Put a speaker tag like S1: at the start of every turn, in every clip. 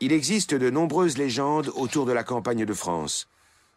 S1: Il existe de nombreuses légendes autour de la campagne de France.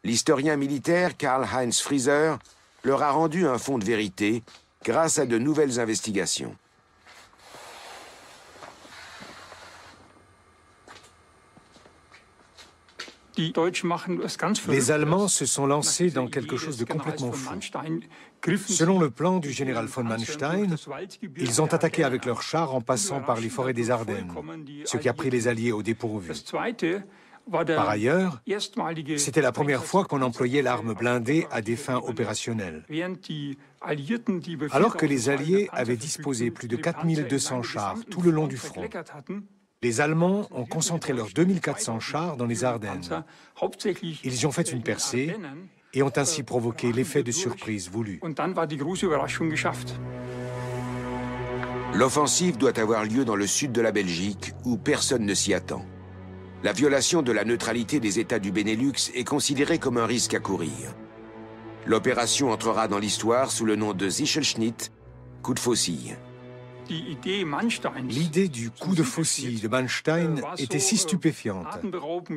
S1: L'historien militaire Karl-Heinz Frieser leur a rendu un fond de vérité grâce à de nouvelles investigations.
S2: Les Allemands se sont lancés dans quelque chose de complètement fou. Selon le plan du général von Manstein, ils ont attaqué avec leurs chars en passant par les forêts des Ardennes, ce qui a pris les Alliés au dépourvu. Par ailleurs, c'était la première fois qu'on employait l'arme blindée à des fins opérationnelles. Alors que les Alliés avaient disposé plus de 4200 chars tout le long du front, les Allemands ont concentré leurs 2400 chars dans les Ardennes. Ils y ont fait une percée et ont ainsi provoqué l'effet de surprise voulu.
S1: L'offensive doit avoir lieu dans le sud de la Belgique, où personne ne s'y attend. La violation de la neutralité des États du Benelux est considérée comme un risque à courir. L'opération entrera dans l'histoire sous le nom de Sichelschnitt, coup de faucille.
S2: L'idée du coup de faucille de Manstein était si stupéfiante.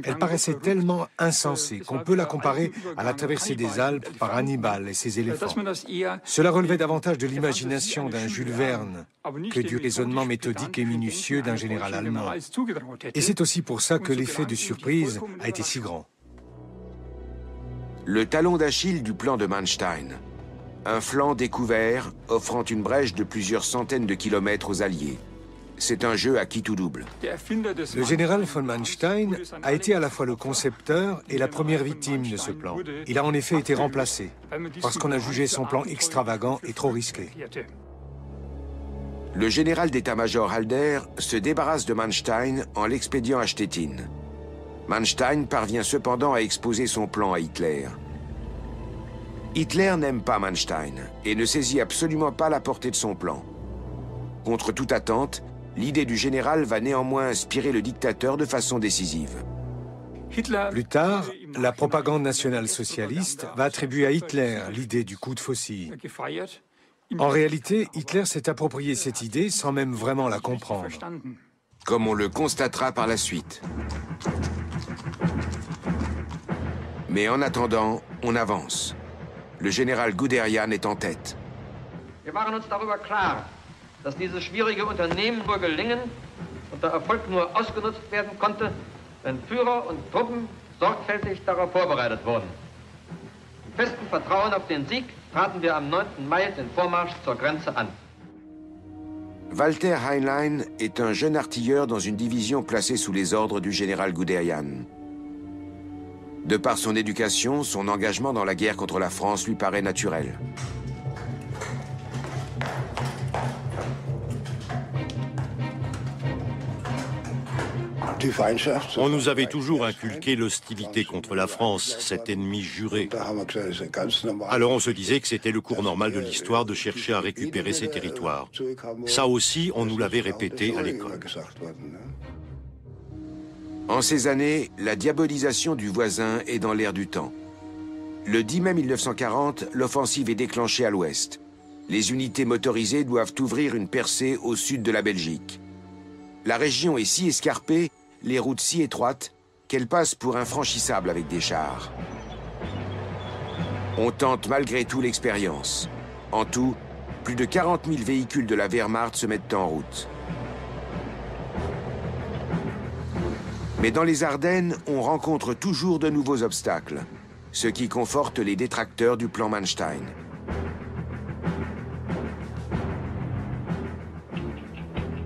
S2: Elle paraissait tellement insensée qu'on peut la comparer à la traversée des Alpes par Hannibal et ses éléphants. Cela relevait davantage de l'imagination d'un Jules Verne que du raisonnement méthodique et minutieux d'un général allemand. Et c'est aussi pour ça que l'effet de surprise a été si grand.
S1: Le talon d'Achille du plan de Manstein. Un flanc découvert, offrant une brèche de plusieurs centaines de kilomètres aux Alliés. C'est un jeu à qui tout double.
S2: Le général von Manstein a été à la fois le concepteur et la première victime de ce plan. Il a en effet été remplacé, parce qu'on a jugé son plan extravagant et trop risqué.
S1: Le général d'état-major Halder se débarrasse de Manstein en l'expédiant à Stettin. Manstein parvient cependant à exposer son plan à Hitler. Hitler n'aime pas Manstein et ne saisit absolument pas la portée de son plan. Contre toute attente, l'idée du général va néanmoins inspirer le dictateur de façon décisive.
S2: Plus tard, la propagande nationale-socialiste va attribuer à Hitler l'idée du coup de faucille. En réalité, Hitler s'est approprié cette idée sans même vraiment la comprendre.
S1: Comme on le constatera par la suite. Mais en attendant, on avance. Le général Guderian est en tête.
S3: Wir waren uns darüber klar, dass dieses schwierige Unternehmen nur gelingen und der Erfolg nur ausgenutzt werden konnte, wenn Führer und Truppen sorgfältig darauf vorbereitet wurden. Im festen Vertrauen auf den Sieg traten wir am 9. Mai den Vormarsch zur Grenze an.
S1: Walter Heinlein est un jeune artilleur dans une division placée sous les ordres du général Guderian. De par son éducation, son engagement dans la guerre contre la France lui paraît naturel.
S4: On nous avait toujours inculqué l'hostilité contre la France, cet ennemi juré. Alors on se disait que c'était le cours normal de l'histoire de chercher à récupérer ces territoires. Ça aussi, on nous l'avait répété à l'école.
S1: En ces années, la diabolisation du voisin est dans l'air du temps. Le 10 mai 1940, l'offensive est déclenchée à l'ouest. Les unités motorisées doivent ouvrir une percée au sud de la Belgique. La région est si escarpée, les routes si étroites, qu'elle passe pour infranchissable avec des chars. On tente malgré tout l'expérience. En tout, plus de 40 000 véhicules de la Wehrmacht se mettent en route. Mais dans les Ardennes, on rencontre toujours de nouveaux obstacles, ce qui conforte les détracteurs du plan Manstein.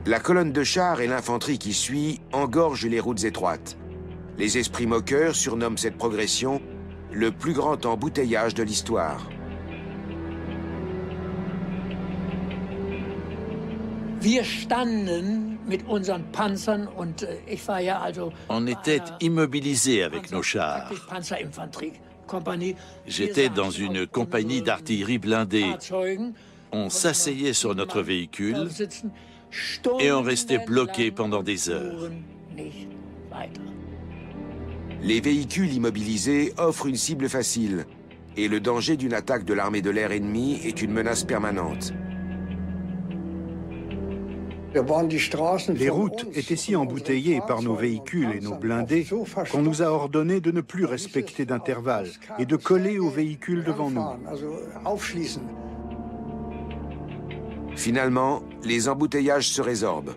S1: La colonne de chars et l'infanterie qui suit engorgent les routes étroites. Les esprits moqueurs surnomment cette progression le plus grand embouteillage de l'histoire.
S5: On était immobilisés avec nos chars. J'étais dans une compagnie d'artillerie blindée. On s'asseyait sur notre véhicule et on restait bloqué pendant des heures.
S1: Les véhicules immobilisés offrent une cible facile et le danger d'une attaque de l'armée de l'air ennemie est une menace permanente.
S6: Les routes étaient si embouteillées par nos véhicules et nos blindés qu'on nous a ordonné de ne plus respecter d'intervalle et de coller aux véhicules devant nous.
S1: Finalement, les embouteillages se résorbent.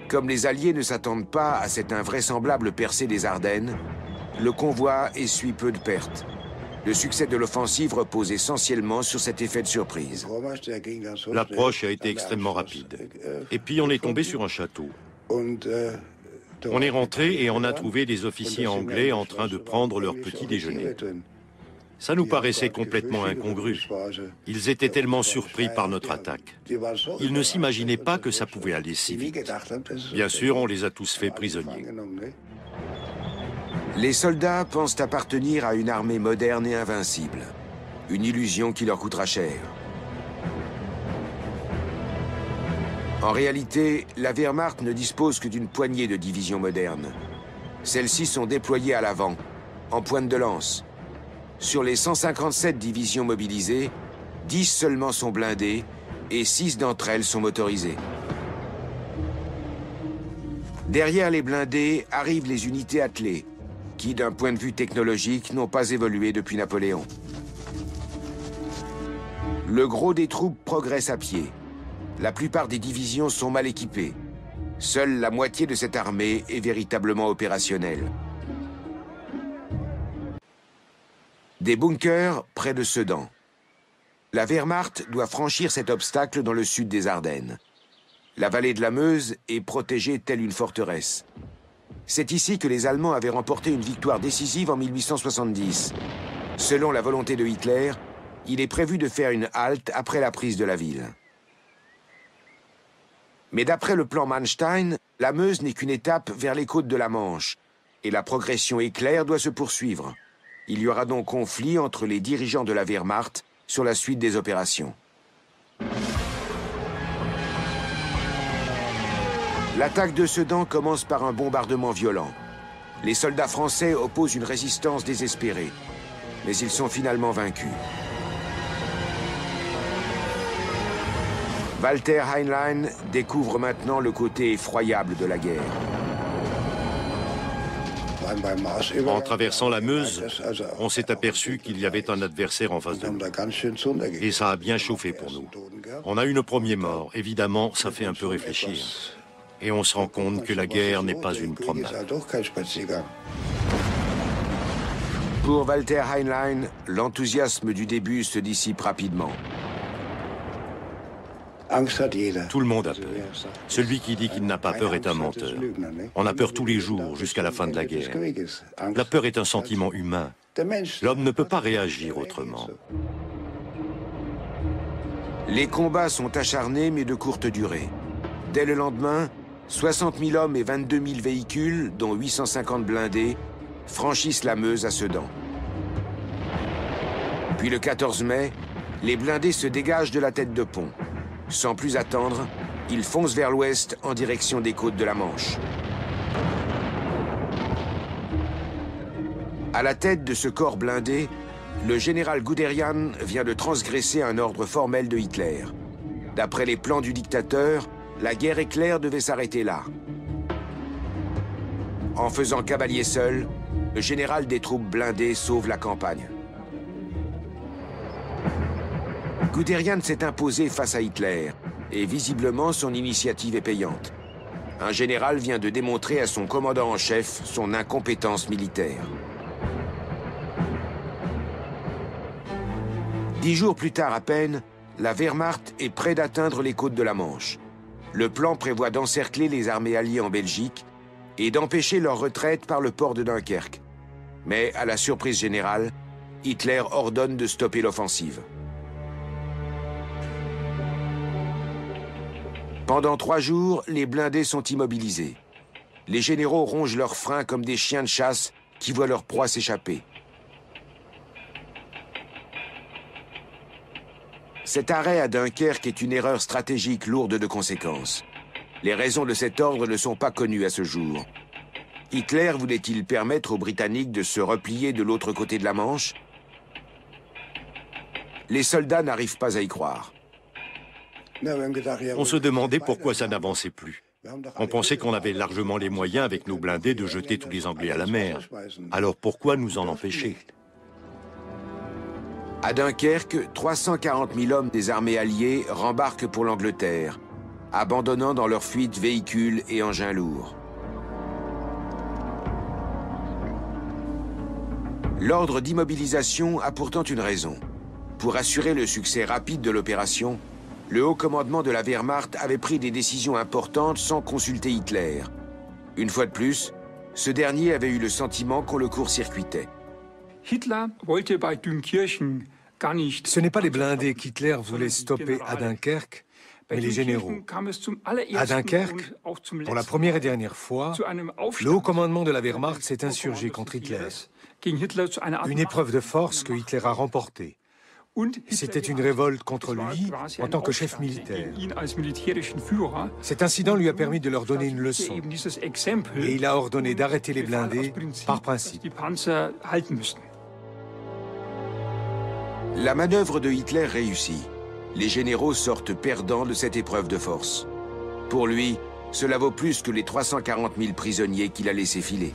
S1: Comme les Alliés ne s'attendent pas à cette invraisemblable percée des Ardennes, le convoi essuie peu de pertes. Le succès de l'offensive repose essentiellement sur cet effet de surprise.
S4: L'approche a été extrêmement rapide. Et puis on est tombé sur un château. On est rentré et on a trouvé des officiers anglais en train de prendre leur petit déjeuner. Ça nous paraissait complètement incongru. Ils étaient tellement surpris par notre attaque. Ils ne s'imaginaient pas que ça pouvait aller si vite. Bien sûr, on les a tous fait prisonniers.
S1: Les soldats pensent appartenir à une armée moderne et invincible. Une illusion qui leur coûtera cher. En réalité, la Wehrmacht ne dispose que d'une poignée de divisions modernes. Celles-ci sont déployées à l'avant, en pointe de lance. Sur les 157 divisions mobilisées, 10 seulement sont blindées et 6 d'entre elles sont motorisées. Derrière les blindés arrivent les unités attelées, qui, d'un point de vue technologique, n'ont pas évolué depuis Napoléon. Le gros des troupes progresse à pied. La plupart des divisions sont mal équipées. Seule la moitié de cette armée est véritablement opérationnelle. Des bunkers près de Sedan. La Wehrmacht doit franchir cet obstacle dans le sud des Ardennes. La vallée de la Meuse est protégée telle une forteresse. C'est ici que les Allemands avaient remporté une victoire décisive en 1870. Selon la volonté de Hitler, il est prévu de faire une halte après la prise de la ville. Mais d'après le plan Manstein, la Meuse n'est qu'une étape vers les côtes de la Manche, et la progression éclair doit se poursuivre. Il y aura donc conflit entre les dirigeants de la Wehrmacht sur la suite des opérations. L'attaque de Sedan commence par un bombardement violent. Les soldats français opposent une résistance désespérée, mais ils sont finalement vaincus. Walter Heinlein découvre maintenant le côté effroyable de la guerre.
S4: En traversant la Meuse, on s'est aperçu qu'il y avait un adversaire en face de nous. Et ça a bien chauffé pour nous. On a eu nos premiers morts. Évidemment, ça fait un peu réfléchir. Et on se rend compte que la guerre n'est pas une promenade.
S1: Pour Walter Heinlein, l'enthousiasme du début se dissipe rapidement.
S4: Tout le monde a peur. Celui qui dit qu'il n'a pas peur est un menteur. On a peur tous les jours jusqu'à la fin de la guerre. La peur est un sentiment humain. L'homme ne peut pas réagir autrement.
S1: Les combats sont acharnés mais de courte durée. Dès le lendemain, 60 000 hommes et 22 000 véhicules, dont 850 blindés, franchissent la Meuse à Sedan. Puis le 14 mai, les blindés se dégagent de la tête de pont. Sans plus attendre, ils foncent vers l'ouest en direction des côtes de la Manche. À la tête de ce corps blindé, le général Guderian vient de transgresser un ordre formel de Hitler. D'après les plans du dictateur, la guerre éclair devait s'arrêter là. En faisant cavalier seul, le général des troupes blindées sauve la campagne. Guderian s'est imposé face à Hitler, et visiblement son initiative est payante. Un général vient de démontrer à son commandant en chef son incompétence militaire. 10 jours plus tard à peine, la Wehrmacht est près d'atteindre les côtes de la Manche. Le plan prévoit d'encercler les armées alliées en Belgique et d'empêcher leur retraite par le port de Dunkerque. Mais à la surprise générale, Hitler ordonne de stopper l'offensive. Pendant 3 jours, les blindés sont immobilisés. Les généraux rongent leurs freins comme des chiens de chasse qui voient leur proie s'échapper. Cet arrêt à Dunkerque est une erreur stratégique lourde de conséquences. Les raisons de cet ordre ne sont pas connues à ce jour. Hitler voulait-il permettre aux Britanniques de se replier de l'autre côté de la Manche? Les soldats n'arrivent pas à y croire.
S4: On se demandait pourquoi ça n'avançait plus. On pensait qu'on avait largement les moyens avec nos blindés de jeter tous les Anglais à la mer. Alors pourquoi nous en empêcher?
S1: À Dunkerque, 340 000 hommes des armées alliées rembarquent pour l'Angleterre, abandonnant dans leur fuite véhicules et engins lourds. L'ordre d'immobilisation a pourtant une raison. Pour assurer le succès rapide de l'opération, le haut commandement de la Wehrmacht avait pris des décisions importantes sans consulter Hitler. Une fois de plus, ce dernier avait eu le sentiment qu'on le court-circuitait.
S2: Ce n'est pas les blindés qu'Hitler voulait stopper à Dunkerque, mais les généraux. À Dunkerque, pour la première et dernière fois, le haut commandement de la Wehrmacht s'est insurgé contre Hitler. Une épreuve de force que Hitler a remportée. C'était une révolte contre lui en tant que chef militaire. Cet incident lui a permis de leur donner une leçon. Et il a ordonné d'arrêter les blindés par principe.
S1: La manœuvre de Hitler réussit. Les généraux sortent perdants de cette épreuve de force. Pour lui, cela vaut plus que les 340 000 prisonniers qu'il a laissés filer.